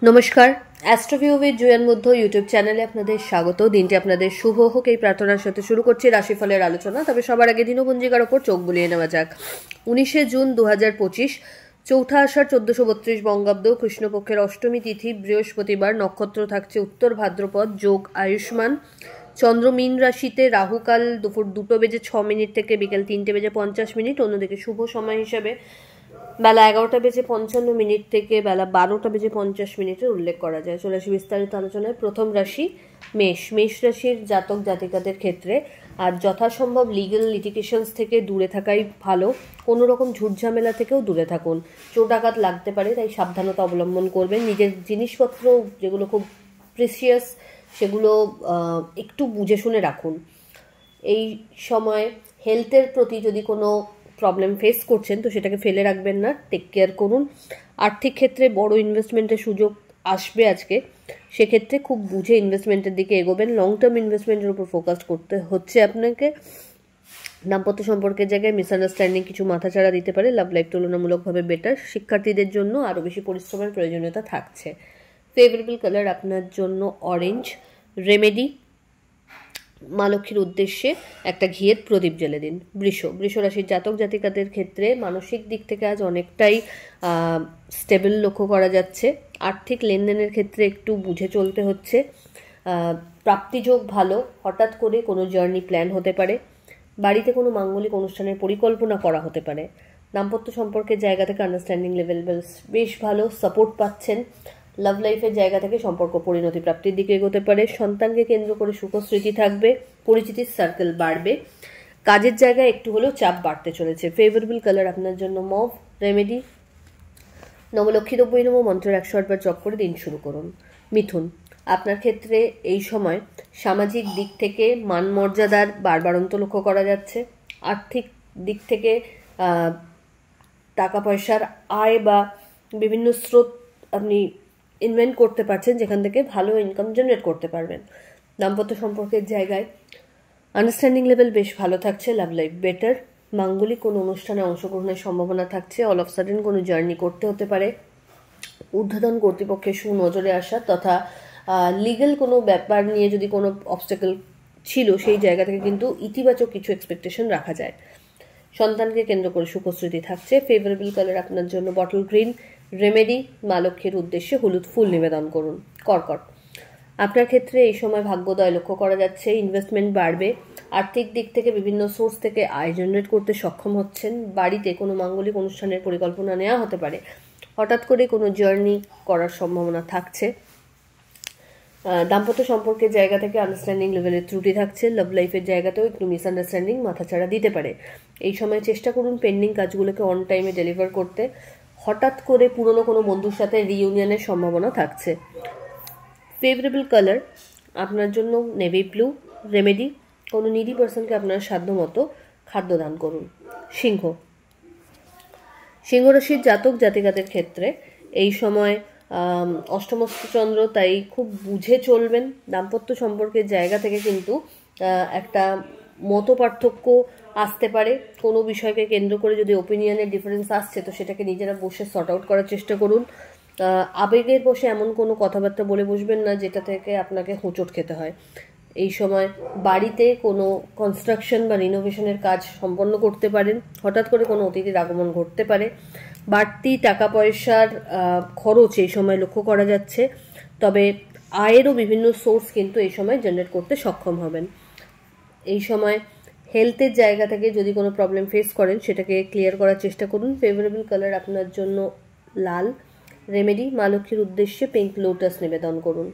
নমস্কার, অ্যাস্ট্রোভিউ উইথ জুয়েল মধ্য ইউটিউব চ্যানেলে আপনাদের স্বাগত। দিনটি আপনাদের শুভ হোক এই প্রার্থনার সাথে শুরু করছি রাশিফলের আলোচনা। তবে সবার আগে দিনপঞ্জিকার ওপর চোখ বুলিয়ে নেওয়া যাক। 19শে জুন 2025, চৌঠা আষাঢ় 1432 বঙ্গাব্দ, কৃষ্ণপক্ষের অষ্টমী তিথি, বৃহস্পতিবার। নক্ষত্র থাকছে উত্তর ভাদ্রপদ, যোগ আয়ুষ্মান। চন্দ্র মীন রাশিতে, রাহুকাল দুপুর 2:06 থেকে বিকেল 3:50। অন্যদিকে শুভ সময় হিসাবে বেলা 11:55 থেকে বেলা 12:50 উল্লেখ করা যায়। চলে আসি বিস্তারিত আলোচনায়। প্রথম রাশি মেষ। মেষ রাশির জাতক জাতিকাদের ক্ষেত্রে আর যথাসম্ভব লিগ্যাল লিটিগেশনস থেকে দূরে থাকাই ভালো। কোনো রকম ঝুটঝামেলা থেকেও দূরে থাকুন। চোট আঘাত লাগতে পারে, তাই সাবধানতা অবলম্বন করবেন। নিজের জিনিসপত্র যেগুলো খুব প্রিসিয়াস সেগুলো একটু বুঝে শুনে রাখুন। এই সময় হেলথের প্রতি যদি কোনো প্রবলেম ফেস করছেন তো সেটাকে ফেলে রাখবেন না, টেক কেয়ার করুন। আর্থিক ক্ষেত্রে বড় ইনভেস্টমেন্টের সুযোগ আসবে আজকে, সেক্ষেত্রে খুব বুঝে ইনভেস্টমেন্টের দিকে এগোবেন। লং টার্ম ইনভেস্টমেন্টের উপর ফোকাস করতে হচ্ছে আপনাকে। দাম্পত্য সম্পর্কের জায়গায় মিসআন্ডারস্ট্যান্ডিং কিছু মাথাচাড়া দিতে পারে। লাভ লাইফ তুলনামূলকভাবে বেটার। শিক্ষার্থীদের জন্য আরও বেশি পরিশ্রমের প্রয়োজনীয়তা থাকছে। ফেভারেবল কালার আপনার জন্য অরেঞ্জ। রেমেডি, মা লক্ষ্মীর উদ্দেশ্যে একটা ঘিয়ের প্রদীপ জ্বেলে দিন। বৃষ রাশির জাতক জাতিকাদের ক্ষেত্রে মানসিক দিক থেকে আজ অনেকটাই স্টেবল লক্ষ্য করা যাচ্ছে। আর্থিক লেনদেনের ক্ষেত্রে একটু বুঝে চলতে হচ্ছে। প্রাপ্তিযোগ ভালো। হঠাৎ করে কোনো জার্নি প্ল্যান হতে পারে। বাড়িতে কোনো মাঙ্গলিক অনুষ্ঠানের পরিকল্পনা করা হতে পারে। দাম্পত্য সম্পর্কের জায়গা থেকে আন্ডারস্ট্যান্ডিং লেভেল বেশ ভালো, সাপোর্ট পাচ্ছেন। লাভ লাইফের জায়গা থেকে সম্পর্ক পরিণতি প্রাপ্তির দিকে এগোতে পারে। সন্তানকে কেন্দ্র করে সুখস্মৃতি থাকবে। পরিচিতির সার্কেল বাড়বে। কাজের জায়গায় একটু হলেও চাপ বাড়তে চলেছে। ফেভারেবল কালার আপনার জন্য মভ। রেমেডি, নবলক্ষ্মী দ্রব্যই নমঃ মন্ত্রের 108 বার জপ করে দিন শুরু করুন। মিথুন, আপনার ক্ষেত্রে এই সময় সামাজিক দিক থেকে মান মর্যাদার বাড়বাড়ন্ত লক্ষ্য করা যাচ্ছে। আর্থিক দিক থেকে টাকা পয়সার আয় বা বিভিন্ন স্রোত আপনি ইনভেন্ট করতে পারছেন, যেখান থেকে ভালো ইনকাম জেনারেট করতে পারবেন। দাম্পত্য সম্পর্কের জায়গায় আন্ডারস্ট্যান্ডিং লেভেল বেশ ভালো থাকছে। Love life better. মাঙ্গলিক কোনো অনুষ্ঠানে অংশগ্রহণের সম্ভাবনা থাকছে। অল অফ সাডেন কোনো জার্নি করতে হতে পারে। ঊর্ধ্বতন কর্তৃপক্ষের সুনজরে আসা তথা লিগ্যাল কোনো ব্যাপার নিয়ে যদি কোনো অবস্টাকল ছিল সেই জায়গা থেকে কিন্তু ইতিবাচক কিছু এক্সপেকটেশন রাখা যায়। সন্তানকে কেন্দ্র করে সুখস্মৃতি থাকছে। ফেভারেবল কালার আপনার জন্য বটল গ্রিন। রেমেডি, মা লক্ষ্মীর উদ্দেশ্যে হলুদ ফুল নিবেদন করুন। কর্কট, আপনার ক্ষেত্রে এই সময় ভাগ্যোদয় লক্ষ্য করা যাচ্ছে। ইনভেস্টমেন্ট বাড়বে। আর্থিক দিক থেকে বিভিন্ন সোর্স থেকে আয় জেনারেট করতে সক্ষম হচ্ছেন। বাড়িতে কোনো মাঙ্গলিক অনুষ্ঠানের পরিকল্পনা নেওয়া হতে পারে। হঠাৎ করে কোনো জার্নি করার সম্ভাবনা থাকছে। দাম্পত্য সম্পর্কের জায়গা থেকে আন্ডারস্ট্যান্ডিং লেভেলের ত্রুটি থাকছে। লাভ লাইফের জায়গাতেও একটু মিসআন্ডারস্ট্যান্ডিং মাথাচাড়া দিতে পারে। এই সময় চেষ্টা করুন পেন্ডিং কাজগুলোকে অন টাইমে ডেলিভার করতে। হঠাৎ করে পুরনো কোনো বন্ধুর সাথে রিইউনিয়নের সম্ভাবনা থাকছে। ফেভারেবল কালার আপনার জন্য নেভি ব্লু। রেমেডি, কোনো নিডি পার্সনকে আপনার সাধ্যমতো খাদ্য দান করুন। সিংহ রাশির জাতক জাতিকাদের ক্ষেত্রে এই সময় অষ্টমস্ত চন্দ্র, তাই খুব বুঝে চলবেন। দাম্পত্য সম্পর্কের জায়গা থেকে কিন্তু একটা মত পার্থক্য আসতে পারে। কোনো বিষয়কে কেন্দ্র করে যদি ওপিনিয়নের ডিফারেন্স আসছে তো সেটাকে নিজেরা বসে সর্ট আউট করার চেষ্টা করুন। আবেগের বসে এমন কোনো কথাবার্তা বলে বসবেন না যেটা থেকে আপনাকে হোঁচট খেতে হয়। এই সময় বাড়িতে কোনো কনস্ট্রাকশন বা রিনোভেশনের কাজ সম্পন্ন করতে পারেন। হঠাৎ করে কোনো অতিথির আগমন ঘটতে পারে। বাড়তি টাকা পয়সার খরচ এই সময় লক্ষ্য করা যাচ্ছে। তবে আয়েরও বিভিন্ন সোর্স কিন্তু এই সময় জেনারেট করতে সক্ষম হবেন। এই সময় হেলথের জায়গা থেকে যদি কোনো প্রবলেম ফেস করেন সেটাকে ক্লিয়ার করার চেষ্টা করুন। ফেভারেবল কালার আপনার জন্য লাল। রেমেডি, মা লক্ষ্মীর উদ্দেশ্যে পিঙ্ক লোটাস নিবেদন করুন।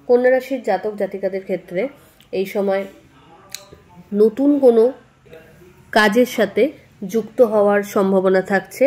কন্যা রাশির জাতক জাতিকাদের ক্ষেত্রে এই সময় নতুন কোনো কাজের সাথে যুক্ত হওয়ার সম্ভাবনা থাকছে।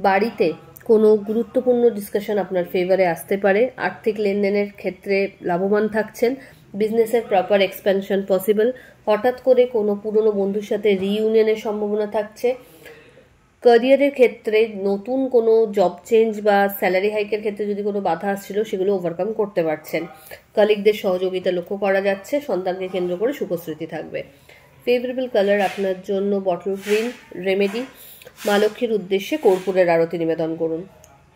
বাড়িতে কোনো গুরুত্বপূর্ণ ডিসকাশন আপনার ফেভারে আসতে পারে। আর্থিক লেনদেনের ক্ষেত্রে লাভবান থাকছেন। বিজনেসের প্রপার এক্সপ্যানশন পসিবল। হঠাৎ করে কোনো পুরনো বন্ধুর সাথে রিইউনিয়নের সম্ভাবনা থাকছে। ক্যারিয়ারের ক্ষেত্রে নতুন কোনো জব চেঞ্জ বা স্যালারি হাইকের ক্ষেত্রে যদি কোনো বাধা আসছিল সেগুলো ওভারকাম করতে পারছেন। কলিগদের সহযোগিতা লক্ষ্য করা যাচ্ছে। সন্তানকে কেন্দ্র করে সুখস্মৃতি থাকবে। ফেভারেবল কালার আপনার জন্য বটল গ্রিন। রেমেডি, মা লক্ষ্মীর উদ্দেশ্যে কর্পূরের আরতি নিবেদন করুন।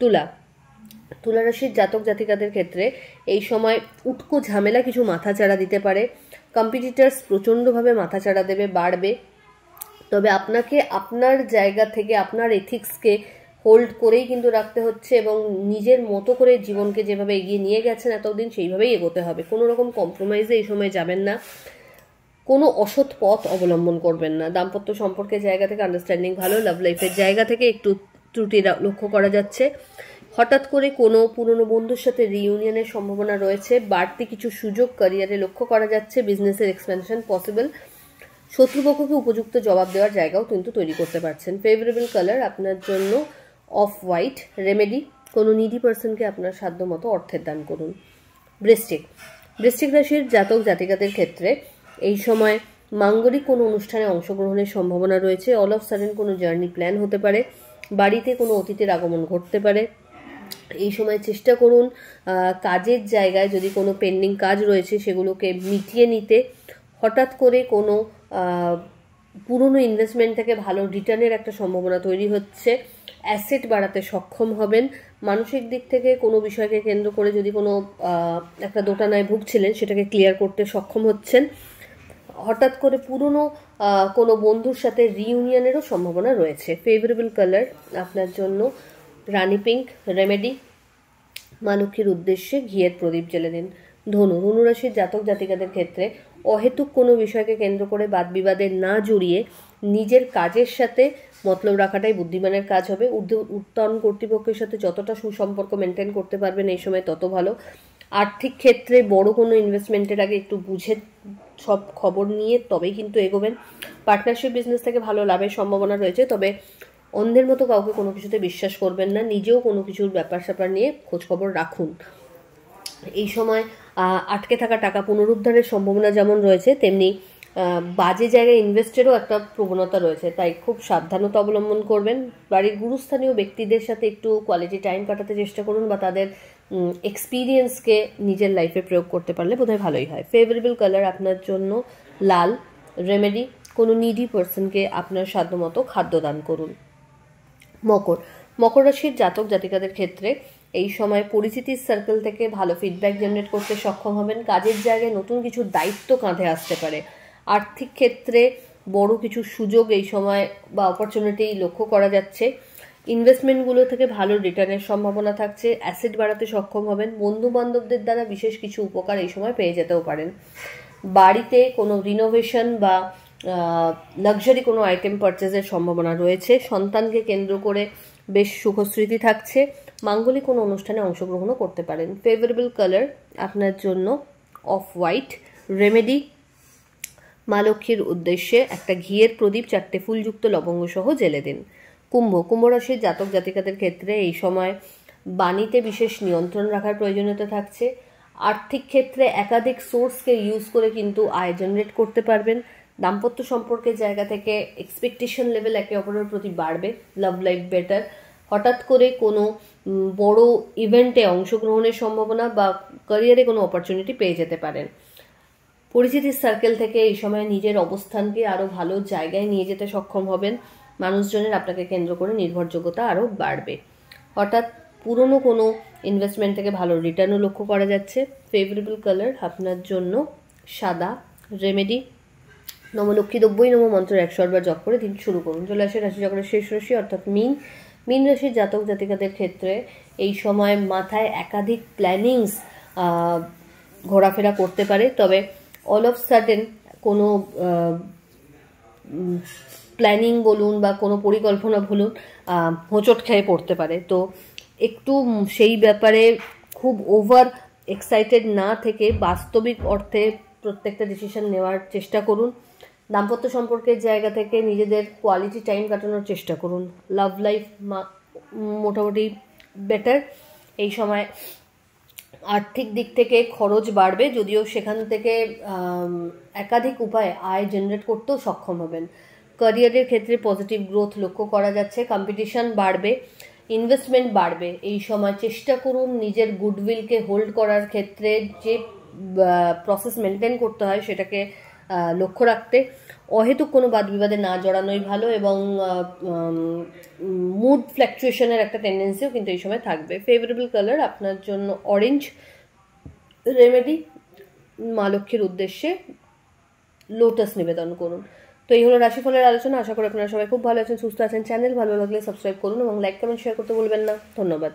তুলা, তুলা রাশির জাতক জাতিকাদের ক্ষেত্রে এই সময় উটকো ঝামেলা কিছু মাথাচাড়া দিতে পারে। কম্পিটিটার্স প্রচণ্ডভাবে মাথাচাড়া দেবে, বাড়বে। তবে আপনাকে আপনার জায়গা থেকে আপনার এথিক্সকে হোল্ড করেই কিন্তু রাখতে হচ্ছে এবং নিজের মতো করে জীবনকে যেভাবে এগিয়ে নিয়ে গেছেন এতদিন সেইভাবেই এগোতে হবে। কোনো রকম কম্প্রোমাইজে এই সময় যাবেন না, কোনো অসৎ পথ অবলম্বন করবেন না। দাম্পত্য সম্পর্কের জায়গা থেকে আন্ডারস্ট্যান্ডিং ভালো, লাভ লাইফের জায়গা থেকে একটু ত্রুটি লক্ষ্য করা যাচ্ছে। হঠাৎ করে কোনো পুরনো বন্ধুর সাথে রিইউনিয়নের সম্ভাবনা রয়েছে। বাড়তি কিছু সুযোগ ক্যারিয়ারে লক্ষ্য করা যাচ্ছে। বিজনেসের এক্সপেনশন পসিবল। শত্রুপক্ষকে উপযুক্ত জবাব দেওয়ার জায়গাও কিন্তু তৈরি করতে পারছেন। ফেভারেবল কালার আপনার জন্য অফ হোয়াইট। রেমেডি, কোনো নিডি পার্সনকে আপনার সাধ্য মতো অর্থের দান করুন। বৃশ্চিক রাশির জাতক জাতিকাদের ক্ষেত্রে এই সময় মাঙ্গলিক কোনো অনুষ্ঠানে অংশগ্রহণের সম্ভাবনা রয়েছে। অল অফ সাডেন কোনো জার্নি প্ল্যান হতে পারে। বাড়িতে কোনো অতিথির আগমন ঘটতে পারে। এই সময় চেষ্টা করুন কাজের জায়গায় যদি কোনো পেন্ডিং কাজ রয়েছে সেগুলোকে মিটিয়ে নিতে। হঠাৎ করে কোনো পুরনো ইনভেস্টমেন্ট থেকে ভালো রিটার্নের একটা সম্ভাবনা তৈরি হচ্ছে। অ্যাসেট বাড়াতে সক্ষম হবেন। মানসিক দিক থেকে কোনো বিষয়কে কেন্দ্র করে যদি কোনো একটা দোটানায় ভুগছিলেন সেটাকে ক্লিয়ার করতে সক্ষম হচ্ছেন। হঠাৎ করে পুরনো কোনো বন্ধুর সাথে রিইউনিয়নেরও সম্ভাবনা রয়েছে। ফেভারেবল কালার আপনার জন্য রানি পিঙ্ক। রেমেডি, মা লক্ষ্মীর উদ্দেশ্যে ঘিয়ের প্রদীপ জ্বেলে দিন। ধনু রাশির জাতক জাতিকাদের ক্ষেত্রে অহেতুক কোনো বিষয়কে কেন্দ্র করে বাদবিবাদে না জড়িয়ে নিজের কাজের সাথে মতলব রাখাটাই বুদ্ধিমানের কাজ হবে। ঊর্ধ্বতন কর্তৃপক্ষের সাথে যতটা সুসম্পর্ক মেনটেন করতে পারবেন এই সময় তত ভালো। আর্থিক ক্ষেত্রে বড় কোনো ইনভেস্টমেন্টের আগে একটু বুঝে সব খবর নিয়ে তবেই কিন্তু এগোবেন। পার্টনারশিপ বিজনেস থেকে ভালো লাভের সম্ভাবনা রয়েছে, তবে অন্ধের মতো কাউকে কোনো কিছুতে বিশ্বাস করবেন না। নিজেও কোনো কিছুর ব্যাপার স্যাপার নিয়ে খোঁজখবর রাখুন। এই সময় আটকে থাকা টাকা পুনরুদ্ধারের সম্ভাবনা যেমন রয়েছে, তেমনি বাজে জায়গায় ইনভেস্টেরও একটা প্রবণতা রয়েছে, তাই খুব সাবধানতা অবলম্বন করবেন। বাড়ির গুরুস্থানীয় ব্যক্তিদের সাথে একটু কোয়ালিটি টাইম কাটাতে চেষ্টা করুন বা তাদের এক্সপিরিয়েন্সকে নিজের লাইফে প্রয়োগ করতে পারলে বোধহয় ভালোই হয়। ফেভারেবল কালার আপনার জন্য লাল। রেমেডি, কোনো নিডি পার্সনকে আপনার সাধ্যমতো খাদ্য দান করুন। মকর রাশির জাতক জাতিকাদের ক্ষেত্রে এই সময় পরিচিতির সার্কেল থেকে ভালো ফিডব্যাক জেনারেট করতে সক্ষম হবেন। কাজের জায়গায় নতুন কিছু দায়িত্ব কাঁধে আসতে পারে। আর্থিক ক্ষেত্রে বড় কিছু সুযোগ এই সময় বা অপরচুনিটি লক্ষ্য করা যাচ্ছে। ইনভেস্টমেন্টগুলো থেকে ভালো রিটার্নের সম্ভাবনা থাকছে। অ্যাসেট বাড়াতে সক্ষম হবেন। বন্ধু বান্ধবদের দ্বারা বিশেষ কিছু উপকার এই সময় পেয়ে যেতেও পারেন। বাড়িতে কোনো রিনোভেশন বা লাক্সারি কোনো আইটেম পারচেজের সম্ভাবনা রয়েছে। সন্তানকে কেন্দ্র করে বেশ সুখস্মৃতি থাকছে। মাঙ্গলিক কোনো অনুষ্ঠানে অংশগ্রহণও করতে পারেন। ফেভারেবল কালার আপনার জন্য অফ হোয়াইট। রেমেডি, মা লক্ষ্মীর উদ্দেশ্যে একটা ঘিয়ের প্রদীপ 4টে ফুলযুক্ত লবঙ্গ সহ জ্বেলে দিন। কুম্ভ রাশির জাতক জাতিকাদের ক্ষেত্রে এই সময় বাণীতে বিশেষ নিয়ন্ত্রণ রাখার প্রয়োজনীয়তা থাকছে। আর্থিক ক্ষেত্রে একাধিক সোর্সকে ইউজ করে কিন্তু আয় জেনারেট করতে পারবেন। দাম্পত্য সম্পর্কের জায়গা থেকে এক্সপেকটেশন লেভেল একে অপরের প্রতি বাড়বে। Love life better. হঠাৎ করে কোনো বড় ইভেন্টে অংশগ্রহণের সম্ভাবনা বা ক্যারিয়ারে কোনো অপরচুনিটি পেয়ে যেতে পারেন। পরিচিতির সার্কেল থেকে এই সময় নিজের অবস্থানকে আরও ভালো জায়গায় নিয়ে যেতে সক্ষম হবেন। মানুষজনের আপনাকে কেন্দ্র করে নির্ভরযোগ্যতা আরও বাড়বে। হঠাৎ পুরনো কোনো ইনভেস্টমেন্ট থেকে ভালো রিটার্নও লক্ষ্য করা যাচ্ছে। ফেভারেবল কালার আপনার জন্য সাদা। রেমেডি, নমলক্ষ্মী 90 নম মন্ত্রের 100 বার জপ করে দিন শুরু করুন। চলে আসে রাশিচক্রের শেষ রাশি অর্থাৎ মীন রাশির জাতক জাতিকাদের ক্ষেত্রে এই সময় মাথায় একাধিক প্ল্যানিংস ঘোরাফেরা করতে পারে, তবে অল অফ সাডেন কোনো প্ল্যানিং বলুন বা কোনো পরিকল্পনা বলুন হোঁচট খেয়ে পড়তে পারে। তো একটু সেই ব্যাপারে খুব ওভার এক্সাইটেড না থেকে বাস্তবিক অর্থে প্রত্যেকটা ডিসিশন নেওয়ার চেষ্টা করুন। দাম্পত্য সম্পর্কের জায়গা থেকে নিজেদের কোয়ালিটি টাইম কাটানোর চেষ্টা করুন। লাভ লাইফ মোটামুটি বেটার। এই সময় আর্থিক দিক থেকে খরচ বাড়বে, যদিও সেখান থেকে একাধিক উপায়ে আয় জেনারেট করতেও সক্ষম হবেন। ক্যারিয়ারের ক্ষেত্রে পজিটিভ গ্রোথ লক্ষ্য করা যাচ্ছে। কম্পিটিশন বাড়বে, ইনভেস্টমেন্ট বাড়বে। এই সময় চেষ্টা করুন নিজের গুডউইলকে হোল্ড করার ক্ষেত্রে যে প্রসেস মেনটেন করতে হয় সেটাকে লক্ষ্য রাখতে, অহেতুক কোনো বাদ বিবাদে না জড়ানোই ভালো, এবং মুড ফ্ল্যাকচুয়েশনের একটা টেন্ডেন্সিও কিন্তু এই সময় থাকবে। ফেভারেবল কালার আপনার জন্য অরেঞ্জ। রেমেডি, মা লক্ষ্মীর উদ্দেশ্যে লোটাস নিবেদন করুন। তো এই হলো রাশিফলের আলোচনা। আশা করি আপনারা সবাই খুব ভালো আছেন, সুস্থ আছেন। চ্যানেল ভালো লাগলে সাবস্ক্রাইব করুন এবং লাইক কমেন্ট শেয়ার করতে বলবেন না। ধন্যবাদ।